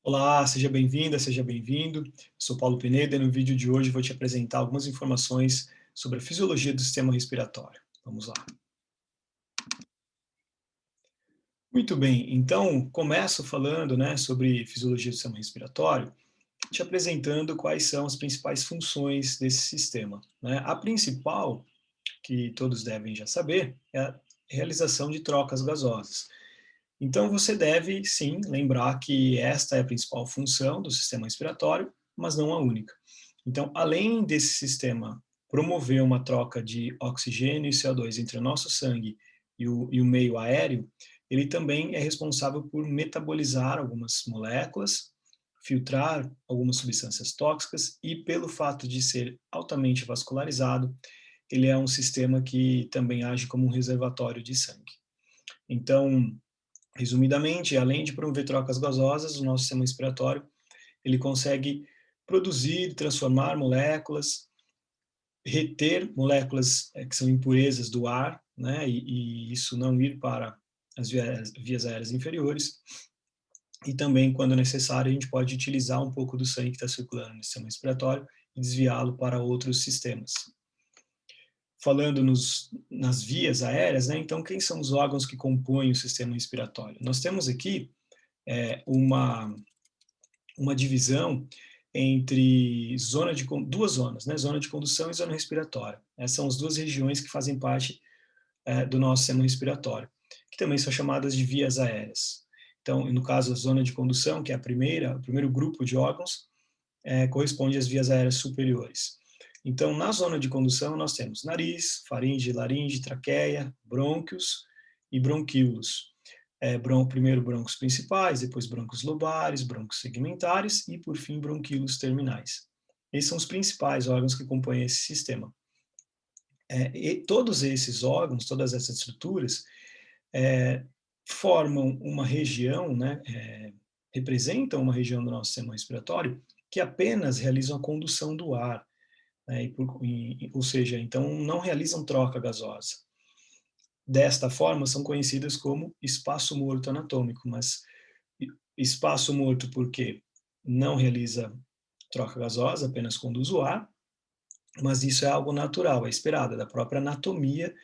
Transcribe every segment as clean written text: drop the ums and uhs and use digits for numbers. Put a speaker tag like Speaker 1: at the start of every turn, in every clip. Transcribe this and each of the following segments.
Speaker 1: Olá, seja bem-vinda, seja bem-vindo. Sou Paulo Pineda e no vídeo de hoje vou te apresentar algumas informações sobre a fisiologia do sistema respiratório. Vamos lá. Muito bem, então começo falando, sobre fisiologia do sistema respiratório, te apresentando quais são as principais funções desse sistema, né? A principal, que todos devem já saber, é a realização de trocas gasosas. Então, você deve, sim, lembrar que esta é a principal função do sistema respiratório, mas não a única. Então, além desse sistema promover uma troca de oxigênio e CO2 entre o nosso sangue e o meio aéreo, ele também é responsável por metabolizar algumas moléculas, filtrar algumas substâncias tóxicas e, pelo fato de ser altamente vascularizado, ele é um sistema que também age como um reservatório de sangue. Então, resumidamente, além de promover trocas gasosas, o nosso sistema respiratório ele consegue produzir, transformar moléculas, reter moléculas que são impurezas do ar, né, e isso não ir para as vias aéreas inferiores, e também, quando necessário, a gente pode utilizar um pouco do sangue que está circulando no sistema respiratório e desviá-lo para outros sistemas. Falando nas vias aéreas, né, então, quem são os órgãos que compõem o sistema respiratório? Nós temos aqui uma divisão entre duas zonas, né? Zona de condução e zona respiratória. Essas são as duas regiões que fazem parte do nosso sistema respiratório, que também são chamadas de vias aéreas. Então, no caso, a zona de condução, que é o primeiro grupo de órgãos, corresponde às vias aéreas superiores. Então, na zona de condução, nós temos nariz, faringe, laringe, traqueia, brônquios e bronquíolos. Primeiro brônquios principais, depois brônquios lobares, brônquios segmentares e, por fim, bronquíolos terminais. Esses são os principais órgãos que compõem esse sistema. E todos esses órgãos, todas essas estruturas, formam uma região, representam uma região do nosso sistema respiratório que apenas realizam a condução do ar, né, ou seja, então não realizam troca gasosa. Desta forma, são conhecidas como espaço morto anatômico, mas espaço morto porque não realiza troca gasosa, apenas conduz o ar, mas isso é algo natural, é esperado, é da própria anatomia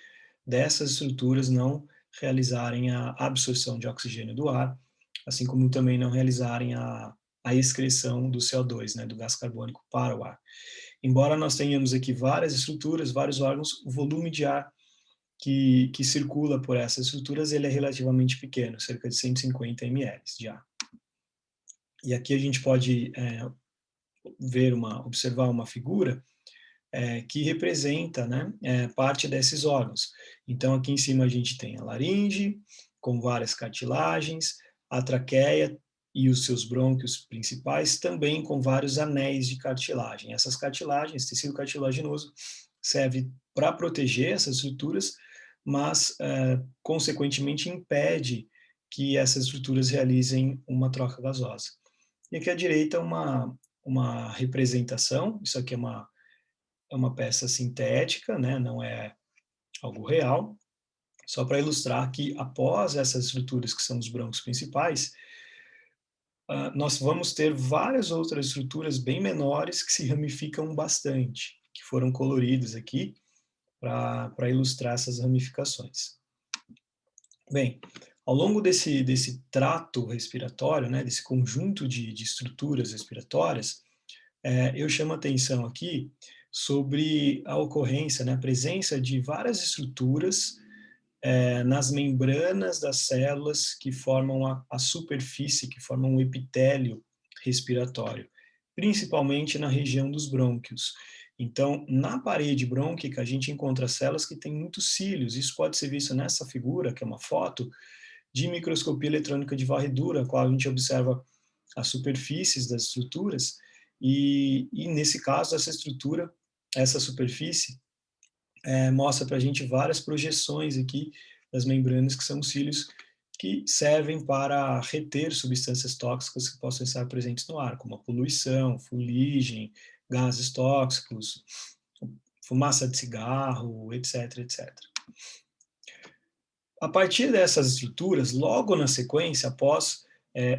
Speaker 1: dessas estruturas não realizarem a absorção de oxigênio do ar, assim como também não realizarem a excreção do CO2, né, do gás carbônico para o ar. Embora nós tenhamos aqui várias estruturas, vários órgãos, o volume de ar que circula por essas estruturas ele é relativamente pequeno, cerca de 150 ml de ar. E aqui a gente pode observar uma figura que representa, né, parte desses órgãos. Então, aqui em cima a gente tem a laringe, com várias cartilagens, a traqueia e os seus brônquios principais, também com vários anéis de cartilagem. Essas cartilagens, tecido cartilaginoso, serve para proteger essas estruturas, mas, consequentemente, impede que essas estruturas realizem uma troca gasosa. E aqui à direita uma representação, isso aqui é uma peça sintética, né, não é algo real, só para ilustrar que após essas estruturas que são os brônquios principais, nós vamos ter várias outras estruturas bem menores que se ramificam bastante, que foram coloridas aqui para ilustrar essas ramificações. Bem, ao longo desse trato respiratório, né, desse conjunto de estruturas respiratórias, eu chamo a atenção aqui sobre a ocorrência, né, a presença de várias estruturas nas membranas das células que formam a superfície, que formam o epitélio respiratório, principalmente na região dos brônquios. Então, na parede brônquica, a gente encontra células que têm muitos cílios. Isso pode ser visto nessa figura, que é uma foto de microscopia eletrônica de varredura, a qual a gente observa as superfícies das estruturas, e nesse caso, essa superfície, mostra para a gente várias projeções aqui das membranas, que são os cílios, que servem para reter substâncias tóxicas que possam estar presentes no ar, como a poluição, fuligem, gases tóxicos, fumaça de cigarro, etc, etc. A partir dessas estruturas, logo na sequência, após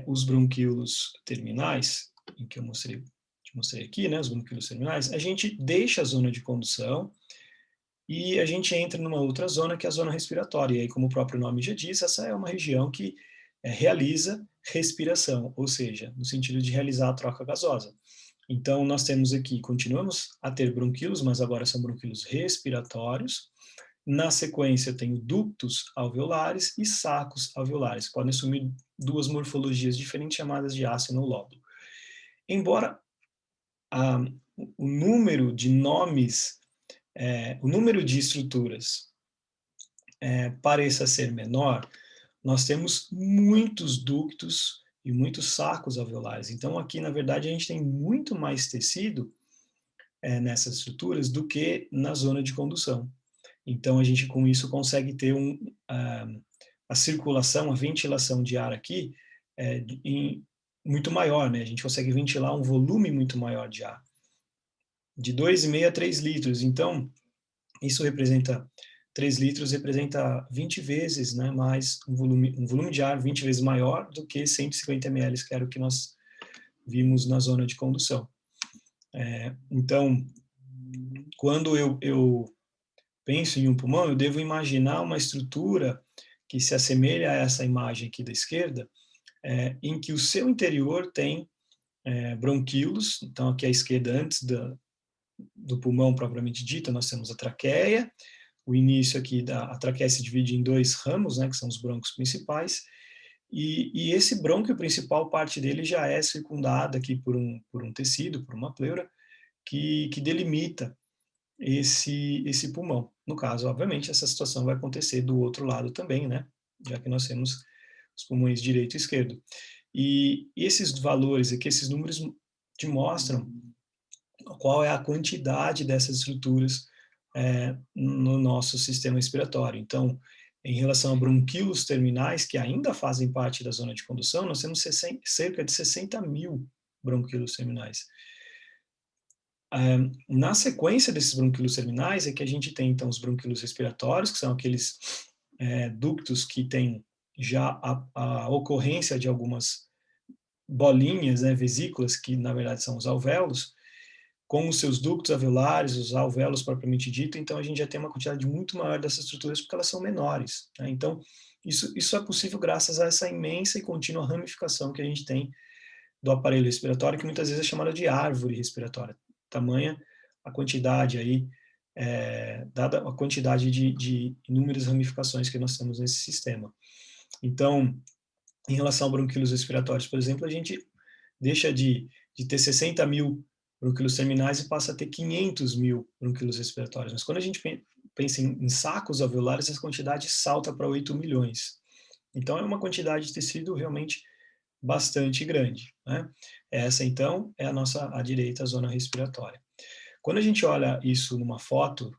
Speaker 1: os bronquíolos terminais, em que eu te mostrei aqui, né, os bronquíolos terminais, a gente deixa a zona de condução e a gente entra numa outra zona, que é a zona respiratória. E aí, como o próprio nome já diz, essa é uma região que realiza respiração, ou seja, no sentido de realizar a troca gasosa. Então, nós temos aqui, continuamos a ter bronquíolos, mas agora são bronquíolos respiratórios. Na sequência, eu tenho ductos alveolares e sacos alveolares. Podem assumir duas morfologias diferentes chamadas de ácido ou lóbulo. Embora o número de nomes, o número de estruturas pareça ser menor, nós temos muitos ductos e muitos sacos alveolares. Então, aqui, na verdade, a gente tem muito mais tecido nessas estruturas do que na zona de condução. Então, a gente, com isso, consegue ter a circulação, a ventilação de ar aqui muito maior, né? A gente consegue ventilar um volume muito maior de ar, de 2,5 a 3 litros. Então, isso representa 3 litros representa 20 vezes, né, mais um volume de ar 20 vezes maior do que 150 ml, que era o que nós vimos na zona de condução. Então, quando eu penso em um pulmão, eu devo imaginar uma estrutura que se assemelha a essa imagem aqui da esquerda, em que o seu interior tem bronquíolos. Então, aqui à esquerda, antes do pulmão propriamente dito, nós temos a traqueia. O início aqui a traqueia se divide em dois ramos, né, que são os brônquios principais, e esse brônquio principal, parte dele já é circundada aqui por um tecido, por uma pleura, que delimita esse pulmão. No caso, obviamente, essa situação vai acontecer do outro lado também, né, já que nós temos os pulmões direito e esquerdo. E esses valores aqui, esses números te mostram qual é a quantidade dessas estruturas no nosso sistema respiratório. Então, em relação a bronquíolos terminais, que ainda fazem parte da zona de condução, nós temos cerca de 60 mil bronquíolos terminais. Na sequência desses bronquíolos terminais é que a gente tem, então, os bronquíolos respiratórios, que são aqueles ductos que têm já a ocorrência de algumas bolinhas, né, vesículas, que na verdade são os alvéolos, com os seus ductos alveolares, os alvéolos propriamente dito. Então a gente já tem uma quantidade muito maior dessas estruturas porque elas são menores, né? Então isso é possível graças a essa imensa e contínua ramificação que a gente tem do aparelho respiratório, que muitas vezes é chamada de árvore respiratória. Tamanha a quantidade aí, dada a quantidade de inúmeras ramificações que nós temos nesse sistema. Então, em relação a bronquíolos respiratórios, por exemplo, a gente deixa de ter 60 mil bronquíolos terminais e passa a ter 500 mil bronquíolos respiratórios. Mas quando a gente pensa em sacos alveolares, essa quantidade salta para 8 milhões. Então, é uma quantidade de tecido realmente bastante grande, né? Essa, então, é à direita, a zona respiratória. Quando a gente olha isso numa foto,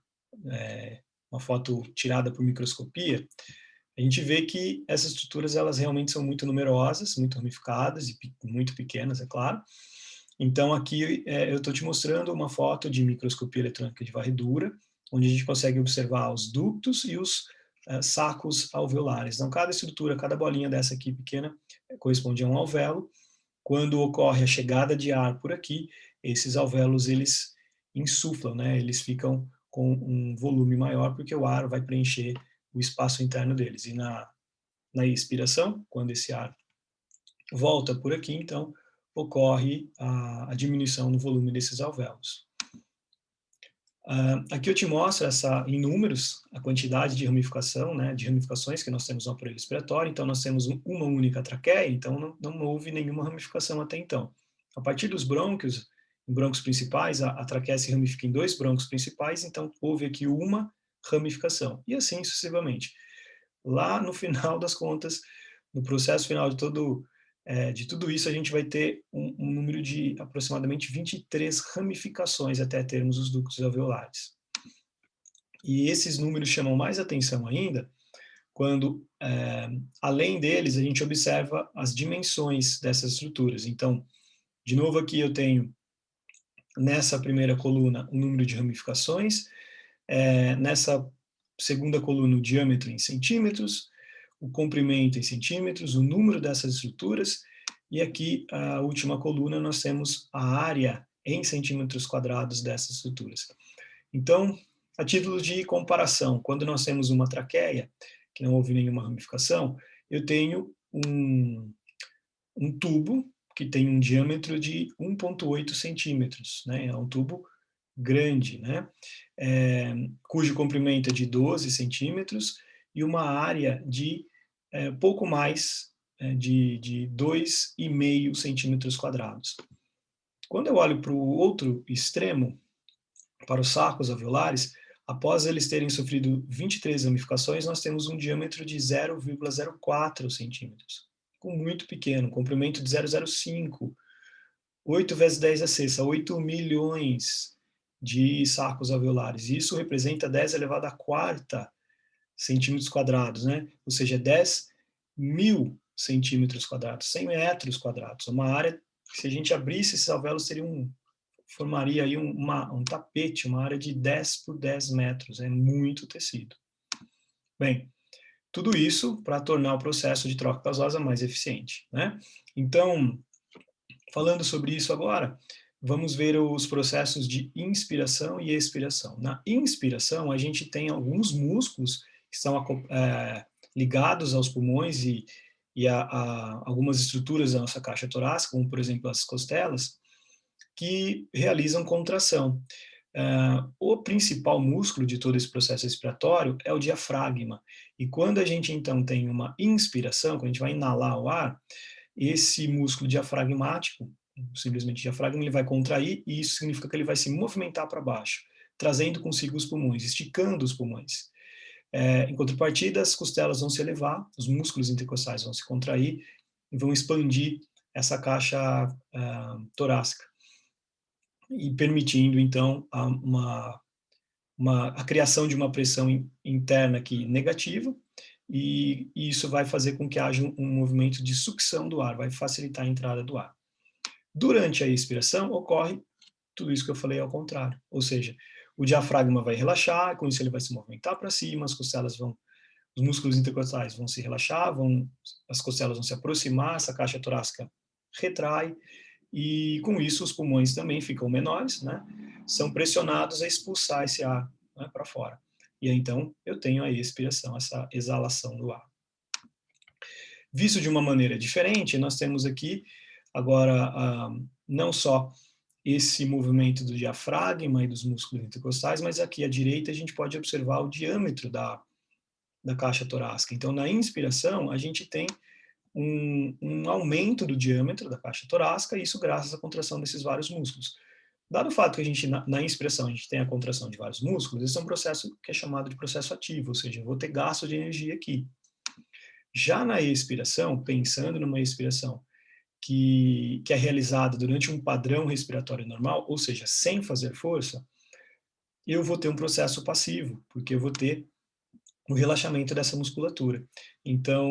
Speaker 1: uma foto tirada por microscopia, a gente vê que essas estruturas, elas realmente são muito numerosas, muito ramificadas e muito pequenas, é claro. Então, aqui eu estou te mostrando uma foto de microscopia eletrônica de varredura, onde a gente consegue observar os ductos e os sacos alveolares. Então, cada estrutura, cada bolinha dessa aqui pequena corresponde a um alvéolo. Quando ocorre a chegada de ar por aqui, esses alvéolos, eles insuflam, né? Eles ficam com um volume maior, porque o ar vai preencher o espaço interno deles. E na expiração, quando esse ar volta por aqui, então, ocorre a diminuição no volume desses alvéolos. Aqui eu te mostro em números a quantidade de ramificação, né, de ramificações que nós temos no aparelho respiratório. Então, nós temos uma única traqueia, então não houve nenhuma ramificação até então. A partir dos brônquios, em brônquios principais, a traqueia se ramifica em dois brônquios principais, então houve aqui uma ramificação, e assim sucessivamente. Lá no final das contas, no processo final de tudo isso, a gente vai ter um número de aproximadamente 23 ramificações até termos os ductos alveolares. E esses números chamam mais atenção ainda quando, além deles, a gente observa as dimensões dessas estruturas. Então, de novo aqui eu tenho, nessa primeira coluna, o número de ramificações, nessa segunda coluna, o diâmetro em centímetros, o comprimento em centímetros, o número dessas estruturas, E aqui, a última coluna, nós temos a área em centímetros quadrados dessas estruturas. Então, a título de comparação, quando nós temos uma traqueia, que não houve nenhuma ramificação, eu tenho um tubo que tem um diâmetro de 1,8 centímetros, né? É um tubo grande, né? Cujo comprimento é de 12 centímetros e uma área de pouco mais de 2,5 centímetros quadrados. Quando eu olho para o outro extremo, para os sacos alveolares, após eles terem sofrido 23 ramificações, nós temos um diâmetro de 0,04 centímetros, muito pequeno, comprimento de 0,05, 8 vezes 10 a sexta, 8 milhões de sacos alveolares. Isso representa 10 elevado à quarta centímetros quadrados, né? Ou seja, 10 mil centímetros quadrados, 100 metros quadrados. Uma área, se a gente abrisse esses alvéolos, formaria aí um tapete, uma área de 10 por 10 metros. É muito tecido. Bem, tudo isso para tornar o processo de troca gasosa mais eficiente, né? Então, falando sobre isso agora, vamos ver os processos de inspiração e expiração. Na inspiração, a gente tem alguns músculos que estão ligados aos pulmões e a algumas estruturas da nossa caixa torácica, como, por exemplo, as costelas, que realizam contração. O principal músculo de todo esse processo respiratório é o diafragma. E quando a gente, então, tem uma inspiração, quando a gente vai inalar o ar, esse músculo diafragmático, simplesmente diafragma, ele vai contrair e isso significa que ele vai se movimentar para baixo, trazendo consigo os pulmões, esticando os pulmões. Em contrapartida, as costelas vão se elevar, os músculos intercostais vão se contrair e vão expandir essa caixa torácica e permitindo, então, a criação de uma pressão interna aqui negativa, e isso vai fazer com que haja um movimento de sucção do ar, vai facilitar a entrada do ar. Durante a expiração, ocorre tudo isso que eu falei ao contrário, ou seja, o diafragma vai relaxar, com isso ele vai se movimentar para cima, as costelas os músculos intercostais vão se relaxar, as costelas vão se aproximar, essa caixa torácica retrai, e com isso os pulmões também ficam menores, né? São pressionados a expulsar esse ar, né, para fora. E aí, então eu tenho a expiração, essa exalação do ar. Visto de uma maneira diferente, nós temos aqui agora não só esse movimento do diafragma e dos músculos intercostais, mas aqui à direita a gente pode observar o diâmetro da caixa torácica. Então, na inspiração, a gente tem um aumento do diâmetro da caixa torácica, e isso graças à contração desses vários músculos. Dado o fato que a gente, na inspiração, a gente tem a contração de vários músculos, esse é um processo que é chamado de processo ativo, ou seja, eu vou ter gasto de energia aqui. Já na expiração, pensando numa expiração que é realizada durante um padrão respiratório normal, ou seja, sem fazer força, eu vou ter um processo passivo, porque eu vou ter o relaxamento dessa musculatura. Então,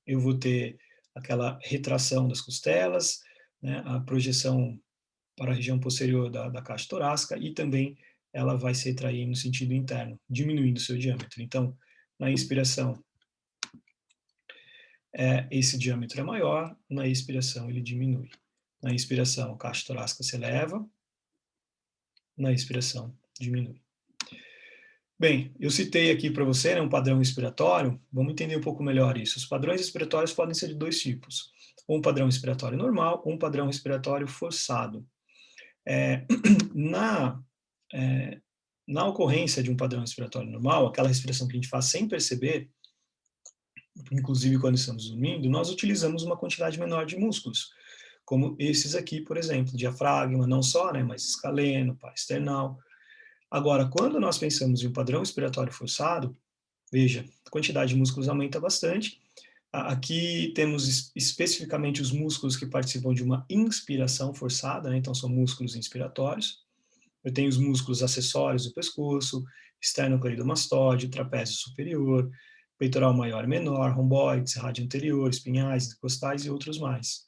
Speaker 1: eu vou ter aquela retração das costelas, né, a projeção para a região posterior da caixa torácica, e também ela vai se retrair no sentido interno, diminuindo o seu diâmetro. Então, na inspiração, esse diâmetro é maior, na expiração ele diminui. Na inspiração, a caixa torácica se eleva, na expiração, diminui. Bem, eu citei aqui para você, né, um padrão respiratório. Vamos entender um pouco melhor isso. Os padrões respiratórios podem ser de dois tipos: um padrão respiratório normal, um padrão respiratório forçado. Na, na ocorrência de um padrão respiratório normal, aquela respiração que a gente faz sem perceber, inclusive quando estamos dormindo, nós utilizamos uma quantidade menor de músculos, como esses aqui, por exemplo, diafragma, não só, né, mas escaleno, parasternal. Agora, quando nós pensamos em um padrão respiratório forçado, veja, a quantidade de músculos aumenta bastante. Aqui temos especificamente os músculos que participam de uma inspiração forçada, né? Então são músculos inspiratórios. Eu tenho os músculos acessórios do pescoço, esternocleidomastoide, trapézio superior, peitoral maior e menor, romboides, rádio anterior, espinhais, intercostais e outros mais.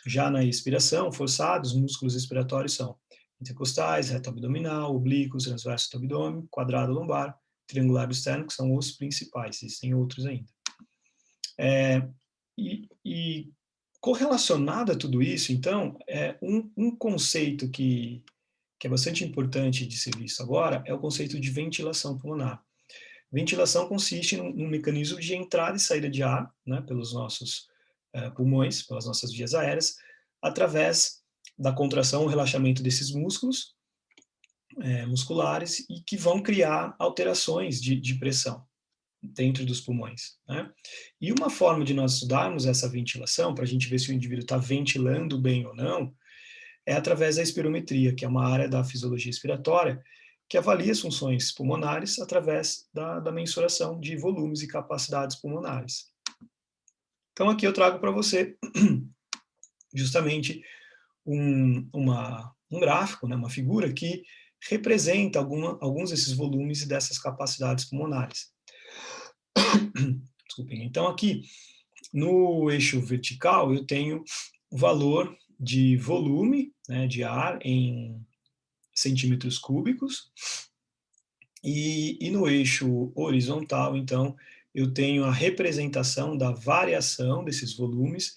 Speaker 1: Já na expiração forçada, os músculos expiratórios são intercostais, reto abdominal, oblíquos, transverso do abdômen, quadrado lombar, triangular do externo, que são os principais, existem outros ainda. E Correlacionado a tudo isso, então, um conceito que é bastante importante de ser visto agora é o conceito de ventilação pulmonar. Ventilação consiste num mecanismo de entrada e saída de ar, né, pelos nossos pulmões, pelas nossas vias aéreas, através da contração ou relaxamento desses músculos musculares e que vão criar alterações de pressão dentro dos pulmões, né? E uma forma de nós estudarmos essa ventilação, para a gente ver se o indivíduo está ventilando bem ou não, é através da espirometria, que é uma área da fisiologia respiratória que avalia as funções pulmonares através da mensuração de volumes e capacidades pulmonares. Então aqui eu trago para você justamente um gráfico, né, uma figura que representa alguns desses volumes e dessas capacidades pulmonares. Desculpem. Então aqui no eixo vertical eu tenho o valor de volume, né, de ar em centímetros cúbicos, e no eixo horizontal, então, eu tenho a representação da variação desses volumes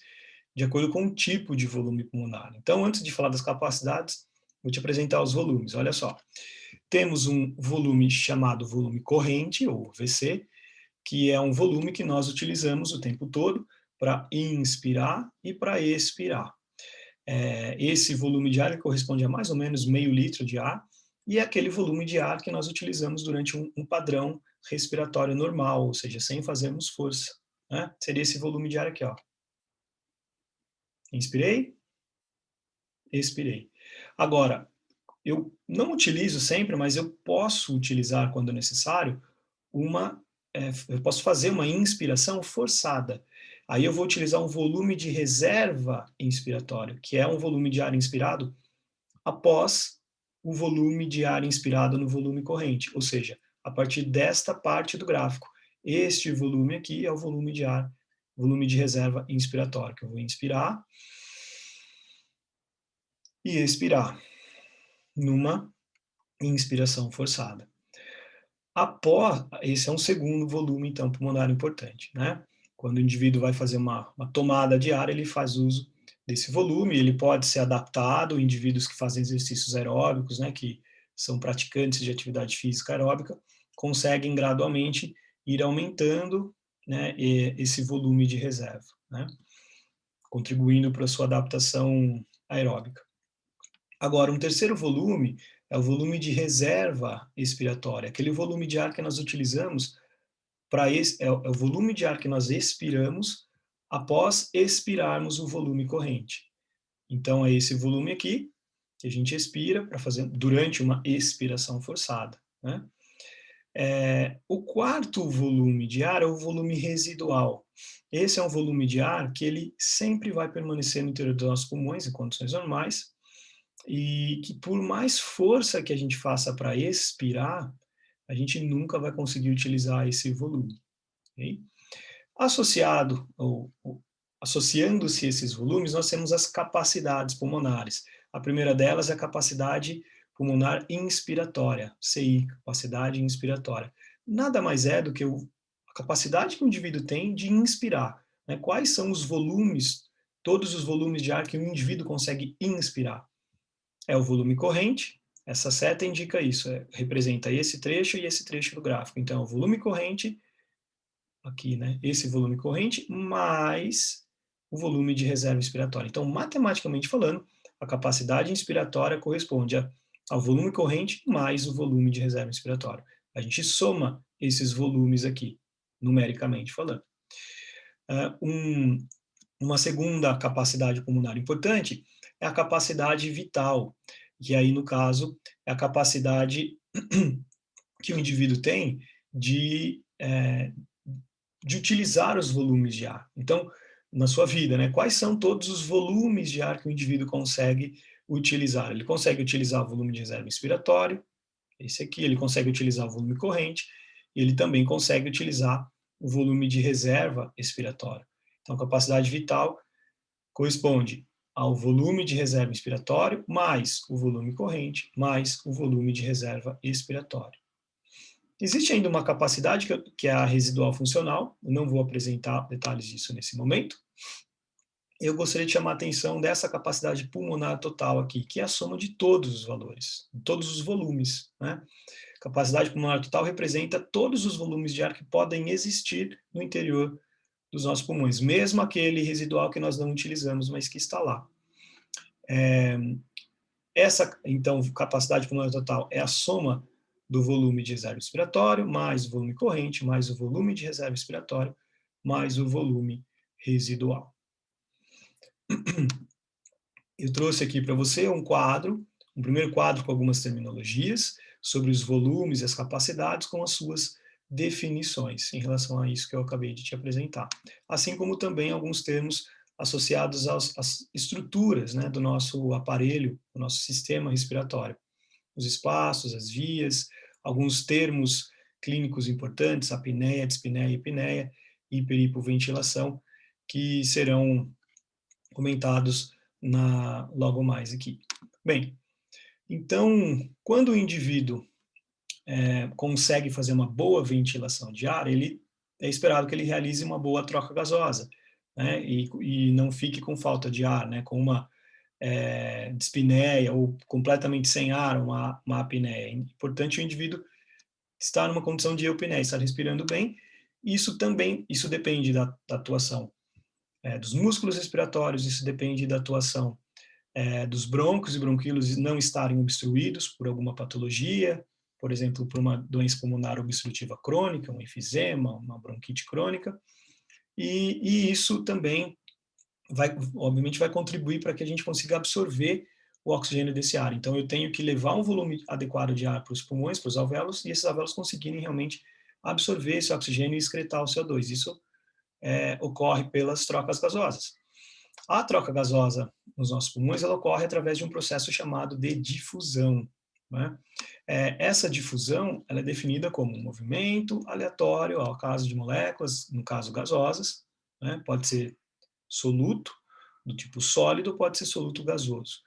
Speaker 1: de acordo com o tipo de volume pulmonar. Então, antes de falar das capacidades, vou te apresentar os volumes. Olha só, temos um volume chamado volume corrente, ou VC, que é um volume que nós utilizamos o tempo todo para inspirar e para expirar. Esse volume de ar corresponde a mais ou menos meio litro de ar, e é aquele volume de ar que nós utilizamos durante um padrão respiratório normal, ou seja, sem fazermos força, né? Seria esse volume de ar aqui, ó. Inspirei, expirei. Agora, eu não utilizo sempre, mas eu posso utilizar quando necessário eu posso fazer uma inspiração forçada. Aí eu vou utilizar um volume de reserva inspiratório, que é um volume de ar inspirado após o volume de ar inspirado no volume corrente, ou seja, a partir desta parte do gráfico. Este volume aqui é o volume de ar, volume de reserva inspiratório, que eu vou inspirar e expirar numa inspiração forçada. Esse é um segundo volume, então, pulmonar importante, né? Quando o indivíduo vai fazer uma tomada de ar, ele faz uso desse volume, ele pode ser adaptado, indivíduos que fazem exercícios aeróbicos, né, que são praticantes de atividade física aeróbica, conseguem gradualmente ir aumentando, né, esse volume de reserva, né, contribuindo para a sua adaptação aeróbica. Agora, um terceiro volume é o volume de reserva expiratória, aquele volume de ar que nós utilizamos é o volume de ar que nós expiramos após expirarmos o volume corrente. Então, é esse volume aqui que a gente expira para fazer durante uma expiração forçada, né? O quarto volume de ar é o volume residual. Esse é um volume de ar que ele sempre vai permanecer no interior dos nossos pulmões em condições normais, e que por mais força que a gente faça para expirar, a gente nunca vai conseguir utilizar esse volume. Okay? Associando-se esses volumes, nós temos as capacidades pulmonares. A primeira delas é a capacidade pulmonar inspiratória, CI, capacidade inspiratória. Nada mais é do que a capacidade que o indivíduo tem de inspirar. Né? Quais são os volumes, todos os volumes de ar que o indivíduo consegue inspirar? É o volume corrente, essa seta indica isso, representa esse trecho e esse trecho do gráfico. Então, o volume corrente, aqui, né, esse volume corrente, mais o volume de reserva inspiratória. Então, matematicamente falando, a capacidade inspiratória corresponde ao volume corrente mais o volume de reserva inspiratória. A gente soma esses volumes aqui, numericamente falando. Uma segunda capacidade pulmonar importante é a capacidade vital, que aí, no caso, é a capacidade que o indivíduo tem de utilizar os volumes de ar. Então, na sua vida, né, quais são todos os volumes de ar que o indivíduo consegue utilizar? Ele consegue utilizar o volume de reserva inspiratório, esse aqui, ele consegue utilizar o volume corrente, e ele também consegue utilizar o volume de reserva expiratória. Então, a capacidade vital corresponde ao volume de reserva inspiratório mais o volume corrente mais o volume de reserva expiratório. Existe ainda uma capacidade que é a residual funcional, eu não vou apresentar detalhes disso nesse momento, eu gostaria de chamar a atenção dessa capacidade pulmonar total aqui, que é a soma de todos os valores, todos os volumes, né? Capacidade pulmonar total representa todos os volumes de ar que podem existir no interior dos nossos pulmões, mesmo aquele residual que nós não utilizamos, mas que está lá. Essa, então, capacidade pulmonar total é a soma do volume de reserva respiratório, mais o volume corrente, mais o volume de reserva respiratório, mais o volume residual. Eu trouxe aqui para você um quadro, um primeiro quadro com algumas terminologias sobre os volumes e as capacidades com as suas definições em relação a isso que eu acabei de te apresentar. Assim como também alguns termos associados às estruturas, né, do nosso aparelho, do nosso sistema respiratório. Os espaços, as vias, alguns termos clínicos importantes, apneia, dispneia, epineia, hiper- e hipoventilação, que serão comentados logo mais aqui. Bem, então, quando o indivíduo consegue fazer uma boa ventilação de ar, é esperado que ele realize uma boa troca gasosa, né, e não fique com falta de ar, né, com uma dispneia ou completamente sem ar, uma apneia. É importante o indivíduo estar numa condição de eupneia, estar respirando bem. Isso depende da atuação dos músculos respiratórios, isso depende da atuação dos brônquios e bronquíolos não estarem obstruídos por alguma patologia, por exemplo, por uma doença pulmonar obstrutiva crônica, um enfisema, uma bronquite crônica, e isso também obviamente, vai contribuir para que a gente consiga absorver o oxigênio desse ar. Então, eu tenho que levar um volume adequado de ar para os pulmões, para os alvéolos, e esses alvéolos conseguirem realmente absorver esse oxigênio e excretar o CO2. Isso ocorre pelas trocas gasosas. A troca gasosa nos nossos pulmões ela ocorre através de um processo chamado de difusão. Né? Essa difusão ela é definida como um movimento aleatório, ao caso de moléculas, no caso gasosas, né? Pode ser soluto, do tipo sólido, pode ser soluto gasoso,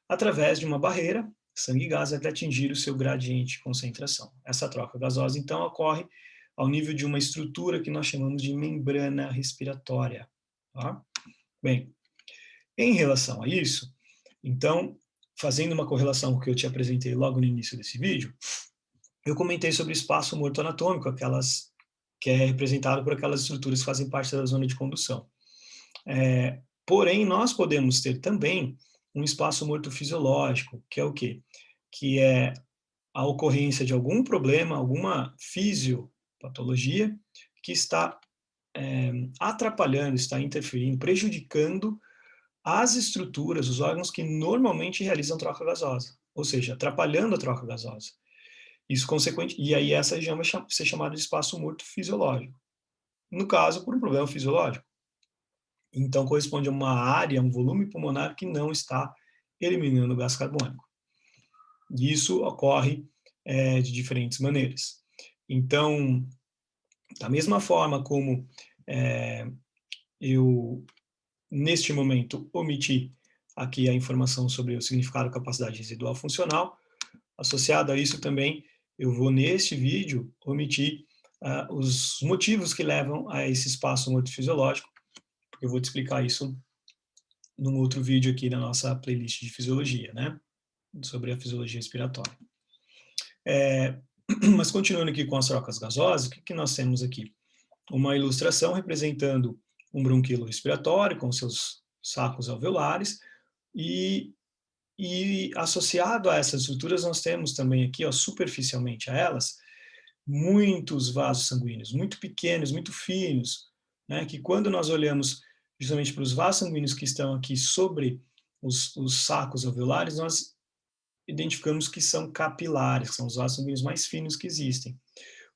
Speaker 1: através de uma barreira, sangue e gás, até atingir o seu gradiente de concentração. Essa troca gasosa, então, ocorre ao nível de uma estrutura que nós chamamos de membrana respiratória. Tá? Bem, em relação a isso, então, fazendo uma correlação com o que eu te apresentei logo no início desse vídeo, eu comentei sobre o espaço morto anatômico, que é representado por aquelas estruturas que fazem parte da zona de condução. Porém, nós podemos ter também um espaço morto fisiológico, que é o quê? Que é a ocorrência de algum problema, alguma fisiopatologia que está atrapalhando, está interferindo, prejudicando as estruturas, os órgãos que normalmente realizam troca gasosa, ou seja, atrapalhando a troca gasosa. Isso consequente, e aí essa região vai ser chamada de espaço morto fisiológico. No caso, por um problema fisiológico. Então, corresponde a uma área, um volume pulmonar que não está eliminando gás carbônico. E isso ocorre de diferentes maneiras. Então, da mesma forma como eu, neste momento, omiti aqui a informação sobre o significado capacidade residual funcional, associado a isso também, eu vou, neste vídeo, omitir os motivos que levam a esse espaço morto fisiológico, porque eu vou te explicar isso num outro vídeo aqui na nossa playlist de fisiologia, né? Sobre a fisiologia respiratória. Mas continuando aqui com as trocas gasosas, o que nós temos aqui? Uma ilustração representando um bronquíolo respiratório com seus sacos alveolares e associado a essas estruturas nós temos também aqui, ó, superficialmente a elas, muitos vasos sanguíneos, muito pequenos, muito finos, né, que quando nós olhamos justamente para os vasos sanguíneos que estão aqui sobre os sacos alveolares, nós identificamos que são capilares, que são os vasos sanguíneos mais finos que existem.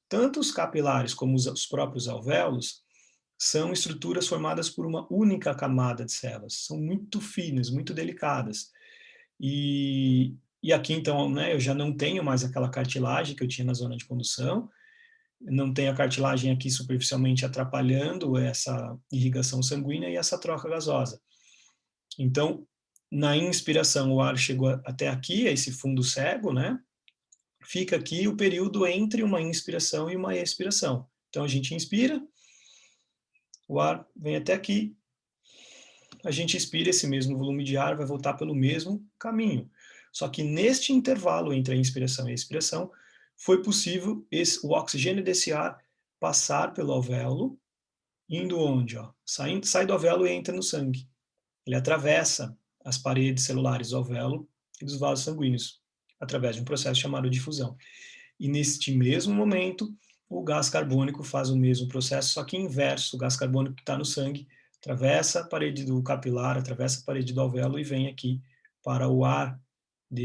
Speaker 1: Tanto os capilares como os próprios alvéolos são estruturas formadas por uma única camada de células, são muito finas, muito delicadas. E aqui, então, né, eu já não tenho mais aquela cartilagem que eu tinha na zona de condução, não tenho a cartilagem aqui superficialmente atrapalhando essa irrigação sanguínea e essa troca gasosa. Então, na inspiração, o ar chegou até aqui, a esse fundo cego, né? Fica aqui o período entre uma inspiração e uma expiração. Então, a gente inspira, o ar vem até aqui, a gente expira, esse mesmo volume de ar vai voltar pelo mesmo caminho. Só que neste intervalo entre a inspiração e a expiração, foi possível o oxigênio desse ar passar pelo alvéolo, indo onde? Ó? Sai do alvéolo e entra no sangue. Ele atravessa as paredes celulares do alvéolo e dos vasos sanguíneos, através de um processo chamado difusão. E neste mesmo momento, o gás carbônico faz o mesmo processo, só que inverso. O gás carbônico que está no sangue atravessa a parede do capilar, atravessa a parede do alvéolo e vem aqui para o ar do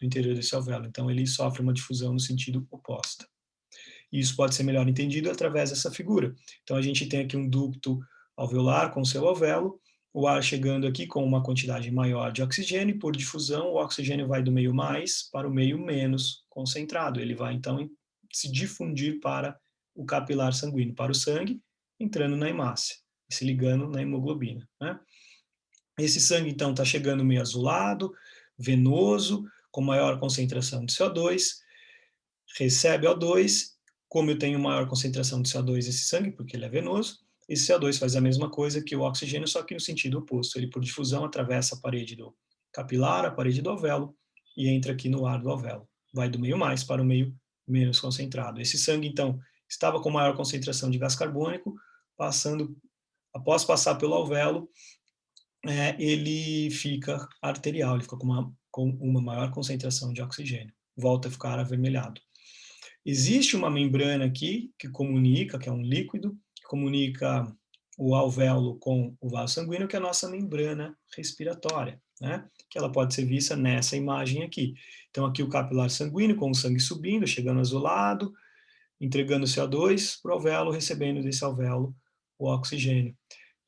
Speaker 1: interior desse alvéolo. Então, ele sofre uma difusão no sentido oposto. E isso pode ser melhor entendido através dessa figura. Então, a gente tem aqui um ducto alveolar com seu alvéolo, o ar chegando aqui com uma quantidade maior de oxigênio, por difusão, o oxigênio vai do meio mais para o meio menos concentrado. Ele vai, então, se difundir para o capilar sanguíneo, para o sangue, entrando na hemácia, se ligando na hemoglobina, né? Esse sangue, então, está chegando meio azulado, venoso, com maior concentração de CO2, recebe O2, como eu tenho maior concentração de CO2 nesse sangue, porque ele é venoso, esse CO2 faz a mesma coisa que o oxigênio, só que no sentido oposto. Ele, por difusão, atravessa a parede do capilar, a parede do alvéolo, e entra aqui no ar do alvéolo. Vai do meio mais para o meio menos concentrado. Esse sangue, então, estava com maior concentração de gás carbônico, após passar pelo alvéolo, ele fica arterial, ele fica com uma maior concentração de oxigênio. Volta a ficar avermelhado. Existe uma membrana aqui que comunica, que é um líquido, que comunica o alvéolo com o vaso sanguíneo, que é a nossa membrana respiratória, né? Que ela pode ser vista nessa imagem aqui. Então, aqui o capilar sanguíneo com o sangue subindo, chegando azulado, entregando CO2 para o alvéolo, recebendo desse alvéolo o oxigênio.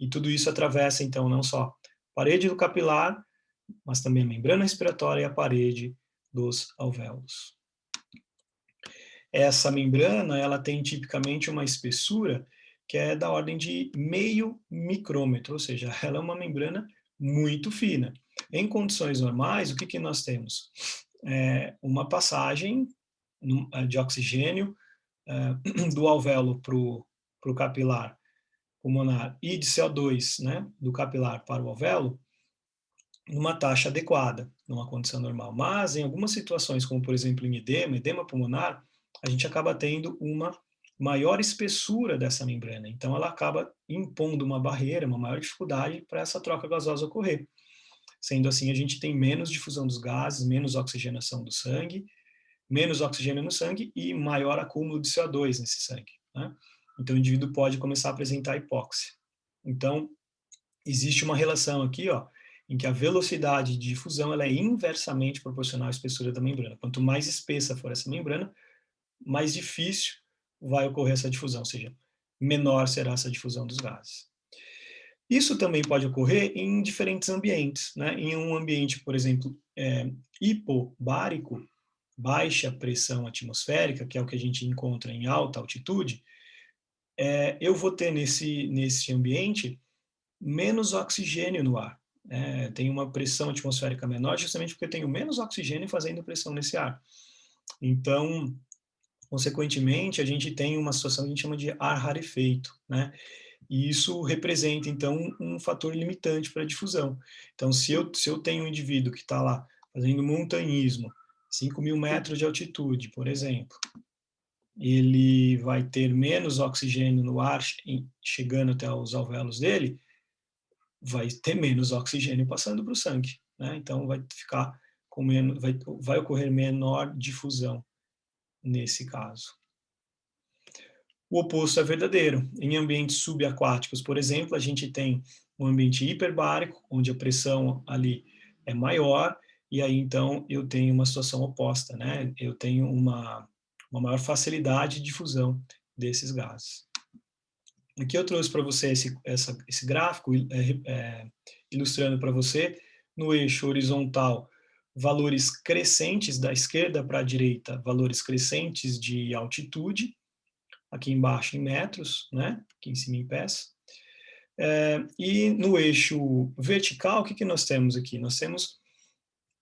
Speaker 1: E tudo isso atravessa, então, não só a parede do capilar, mas também a membrana respiratória e a parede dos alvéolos. Essa membrana, ela tem tipicamente uma espessura que é da ordem de 0,5 micrômetro, ou seja, ela é uma membrana muito fina. Em condições normais, o que nós temos? Uma passagem de oxigênio do alvéolo para o capilar pulmonar e de CO2, né, do capilar para o alvéolo, numa taxa adequada, numa condição normal. Mas, em algumas situações, como por exemplo em edema pulmonar, a gente acaba tendo uma maior espessura dessa membrana. Então, ela acaba impondo uma barreira, uma maior dificuldade para essa troca gasosa ocorrer. Sendo assim, a gente tem menos difusão dos gases, menos oxigenação do sangue, menos oxigênio no sangue e maior acúmulo de CO2 nesse sangue, né? Então, o indivíduo pode começar a apresentar hipóxia. Então, existe uma relação aqui, ó, em que a velocidade de difusão ela é inversamente proporcional à espessura da membrana. Quanto mais espessa for essa membrana, mais difícil vai ocorrer essa difusão, ou seja, menor será essa difusão dos gases. Isso também pode ocorrer em diferentes ambientes, né? Em um ambiente, por exemplo, hipobárico, baixa pressão atmosférica, que é o que a gente encontra em alta altitude, eu vou ter nesse ambiente menos oxigênio no ar. Tem uma pressão atmosférica menor, justamente porque eu tenho menos oxigênio fazendo pressão nesse ar. Então, consequentemente, a gente tem uma situação que a gente chama de ar rarefeito, né? E isso representa, então, um fator limitante para a difusão. Então, se eu tenho um indivíduo que está lá fazendo montanhismo, 5.000 metros de altitude, por exemplo, ele vai ter menos oxigênio no ar chegando até os alvéolos dele, vai ter menos oxigênio passando para o sangue, né? Então vai ficar com menos, vai ocorrer menor difusão nesse caso. O oposto é verdadeiro. Em ambientes subaquáticos, por exemplo, a gente tem um ambiente hiperbárico, onde a pressão ali é maior, e aí então eu tenho uma situação oposta, né? Eu tenho uma maior facilidade de difusão desses gases. Aqui eu trouxe para você esse gráfico, ilustrando para você, no eixo horizontal, valores crescentes da esquerda para a direita, valores crescentes de altitude, aqui embaixo em metros, né? Aqui em cima em pés. E no eixo vertical, o que nós temos aqui? Nós temos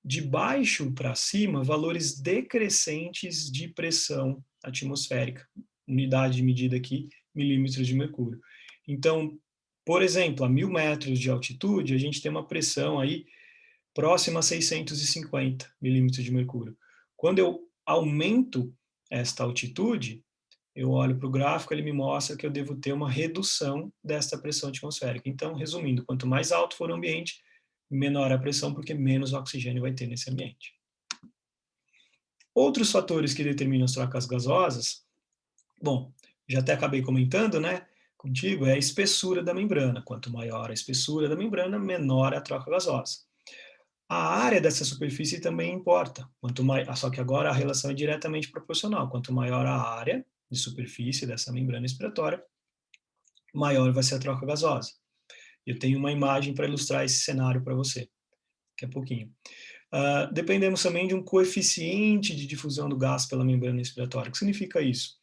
Speaker 1: de baixo para cima valores decrescentes de pressão atmosférica, unidade de medida aqui, milímetros de mercúrio. Então, Por exemplo, a 1.000 metros de altitude, a gente tem uma pressão aí próxima a 650 milímetros de mercúrio. Quando eu aumento esta altitude, eu olho para o gráfico, ele me mostra que eu devo ter uma redução desta pressão atmosférica. Então, resumindo, quanto mais alto for o ambiente, menor a pressão, porque menos oxigênio vai ter nesse ambiente. Outros fatores que determinam as trocas gasosas, bom, já até acabei comentando, né, contigo, é a espessura da membrana. Quanto maior a espessura da membrana, menor é a troca gasosa. A área dessa superfície também importa. Só que agora a relação é diretamente proporcional. Quanto maior a área de superfície dessa membrana respiratória, maior vai ser a troca gasosa. Eu tenho uma imagem para ilustrar esse cenário para você, daqui a pouquinho. Dependemos também de um coeficiente de difusão do gás pela membrana respiratória. O que significa isso?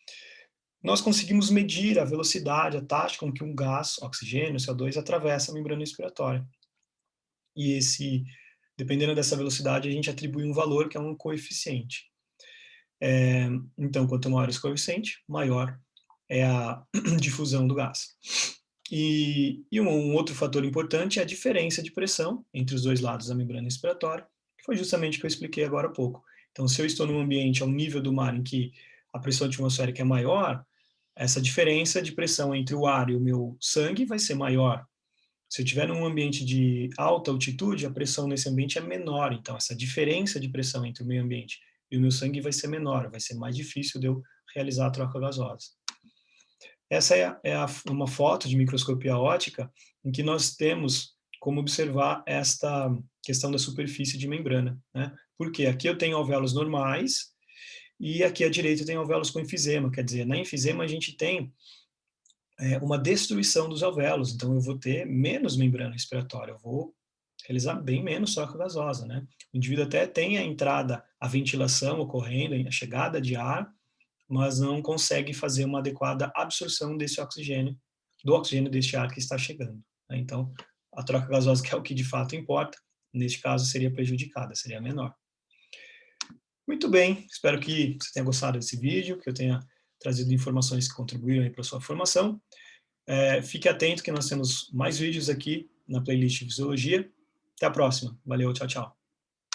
Speaker 1: Nós conseguimos medir a velocidade, a taxa com que um gás, oxigênio, CO2, atravessa a membrana respiratória. E dependendo dessa velocidade, a gente atribui um valor que é um coeficiente. Então, quanto maior esse coeficiente, maior é a difusão do gás. E um outro fator importante é a diferença de pressão entre os dois lados da membrana respiratória, que foi justamente o que eu expliquei agora há pouco. Então, se eu estou num ambiente ao nível do mar em que a pressão atmosférica é maior, essa diferença de pressão entre o ar e o meu sangue vai ser maior. Se eu estiver num ambiente de alta altitude, a pressão nesse ambiente é menor. Então, essa diferença de pressão entre o meio ambiente e o meu sangue vai ser menor, vai ser mais difícil de eu realizar a troca gasosa. Essa uma foto de microscopia óptica em que nós temos como observar esta questão da superfície de membrana, né? Porque aqui eu tenho alvéolos normais e aqui à direita eu tenho alvéolos com enfisema, quer dizer, na enfisema a gente tem uma destruição dos alvéolos, então eu vou ter menos membrana respiratória, eu vou realizar bem menos troca gasosa, né? O indivíduo até tem a entrada, a ventilação ocorrendo, a chegada de ar, mas não consegue fazer uma adequada absorção desse oxigênio, do oxigênio deste ar que está chegando, né? Então, a troca gasosa, que é o que de fato importa, neste caso seria prejudicada, seria menor. Muito bem, espero que você tenha gostado desse vídeo, que eu tenha trazido informações que contribuíram para a sua formação. Fique atento que nós temos mais vídeos aqui na playlist de Fisiologia. Até a próxima. Valeu, tchau, tchau.